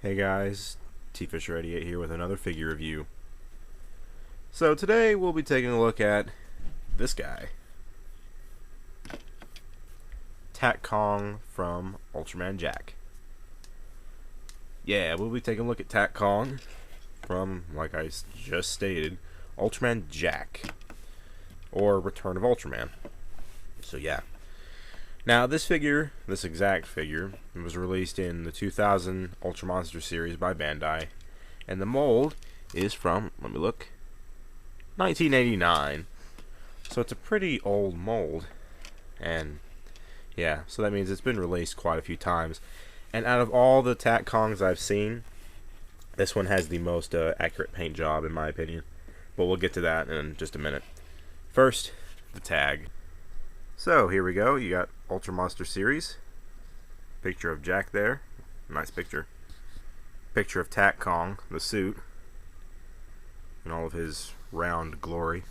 Hey guys, TFisher88 here with another figure review. So today we'll be taking a look at this guy. Takkong from Ultraman Jack. Yeah, we'll be taking a look at Takkong from, like I just stated, Ultraman Jack. Or Return of Ultraman. So yeah. Now, this exact figure, was released in the 2000 Ultra Monster series by Bandai, and the mold is from, let me look, 1989. So it's a pretty old mold, and yeah, so that means it's been released quite a few times. And out of all the Takkongs I've seen, this one has the most accurate paint job, in my opinion. But we'll get to that in just a minute. First, the tag. So here we go. You got Ultra Monster series. Picture of Jack there. Nice picture. Picture of Takkong, the suit, in all of his round glory.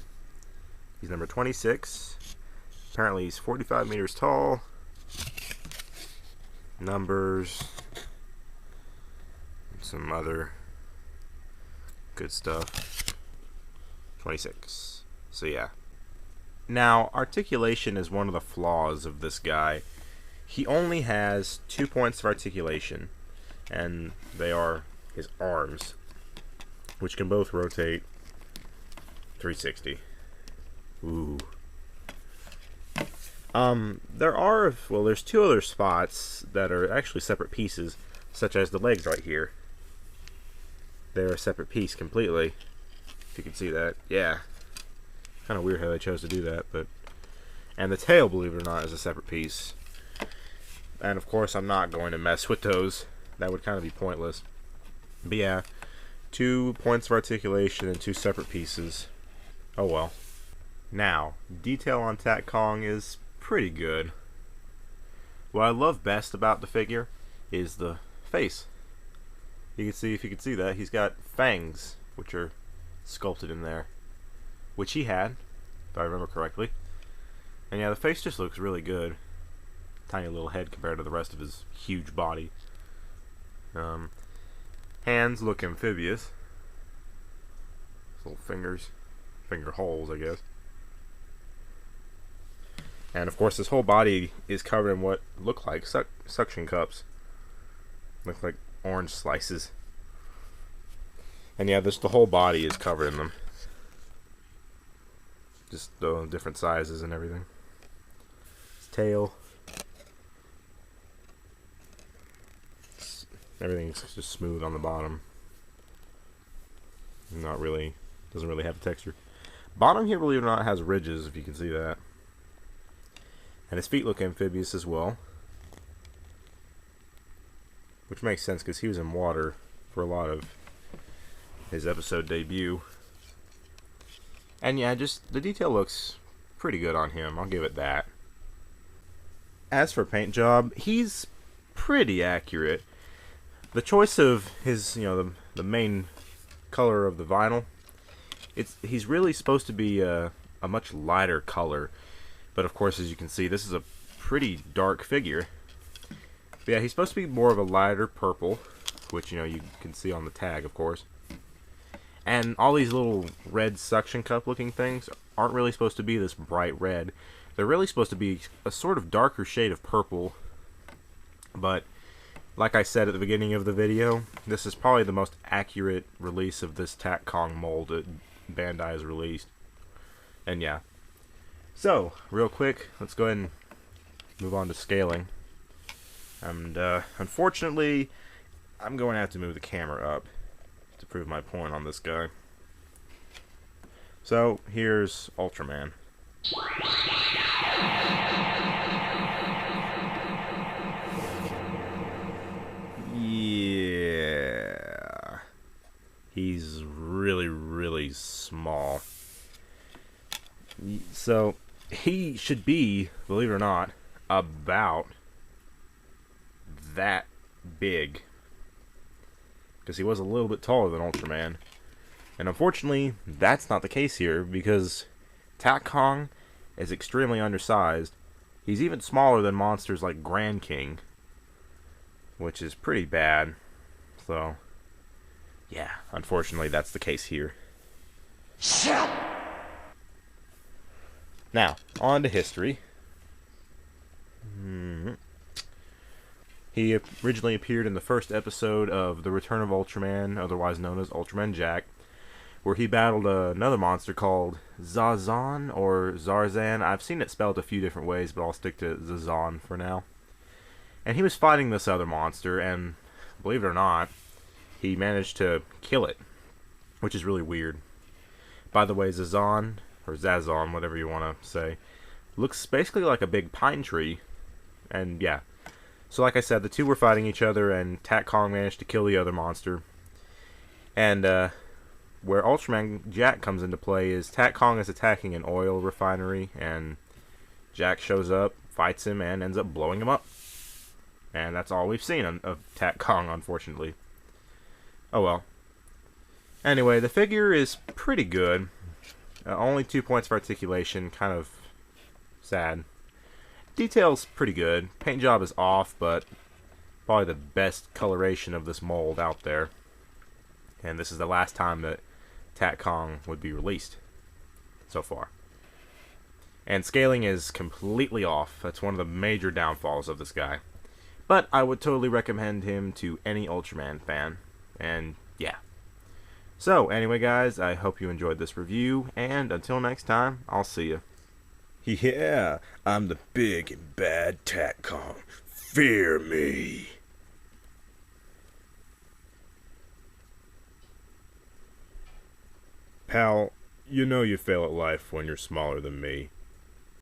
He's number 26. Apparently he's 45 meters tall. Numbers. And some other good stuff. 26. So yeah. Now, articulation is one of the flaws of this guy. He only has 2 points of articulation, and they are his arms, which can both rotate 360. Ooh. There's two other spots that are actually separate pieces, such as the legs right here. They're a separate piece completely, if you can see that. Yeah. Kind of weird how they chose to do that, but... And the tail, believe it or not, is a separate piece. And of course, I'm not going to mess with those. That would kind of be pointless. But yeah, 2 points of articulation and 2 separate pieces. Oh well. Now, detail on Takkong is pretty good. What I love best about the figure is the face. You can see, if you can see that, he's got fangs, which are sculpted in there. Which he had, if I remember correctly. And yeah, the face just looks really good. Tiny little head compared to the rest of his huge body. Hands look amphibious. Little fingers. Finger holes, I guess. And of course, this whole body is covered in what look like suction cups. Look like orange slices. And yeah, the whole body is covered in them. Just the different sizes and everything. His tail. Everything's just smooth on the bottom. Not really, doesn't really have a texture. Bottom here, believe it or not, has ridges, if you can see that. And his feet look amphibious as well. Which makes sense because he was in water for a lot of his episode debut. And yeah, just the detail looks pretty good on him. I'll give it that. As for paint job, he's pretty accurate. The choice of his, the main color of the vinyl, he's really supposed to be a much lighter color. But of course, as you can see, this is a pretty dark figure. But yeah, he's supposed to be more of a lighter purple, which, you can see on the tag, of course. And all these little red suction cup looking things aren't really supposed to be this bright red. They're really supposed to be a sort of darker shade of purple. But like I said at the beginning of the video, this is probably the most accurate release of this Takkong mold that Bandai has released. And yeah. So, real quick, let's go ahead and move on to scaling. And unfortunately, I'm going to have to move the camera up to prove my point on this guy. So, here's Ultraman. Yeah. He's really, really small. So, he should be, believe it or not, about that big. Because he was a little bit taller than Ultraman. And unfortunately, that's not the case here, because Takkong is extremely undersized. He's even smaller than monsters like Grand King, which is pretty bad. So, yeah, unfortunately, that's the case here. Now, on to history. He originally appeared in the first episode of The Return of Ultraman, otherwise known as Ultraman Jack, where he battled another monster called Zazan or Zarzan. I've seen it spelled a few different ways, but I'll stick to Zazan for now. And he was fighting this other monster, and believe it or not, he managed to kill it, which is really weird. By the way, Zazan, or Zazon, whatever you want to say, looks basically like a big pine tree. And yeah, so like I said, the two were fighting each other, and Takkong managed to kill the other monster. And where Ultraman Jack comes into play is Takkong is attacking an oil refinery, and Jack shows up, fights him, and ends up blowing him up. And that's all we've seen of Takkong, unfortunately. Oh well. Anyway, the figure is pretty good. Only 2 points for articulation, kind of sad. Detail's pretty good. Paint job is off, but probably the best coloration of this mold out there. And this is the last time that Takkong would be released so far. And scaling is completely off. That's one of the major downfalls of this guy. But I would totally recommend him to any Ultraman fan. And yeah. So anyway guys, I hope you enjoyed this review, and until next time, I'll see you. Yeah, I'm the big and bad Takkong. Fear me. Pal, you know you fail at life when you're smaller than me.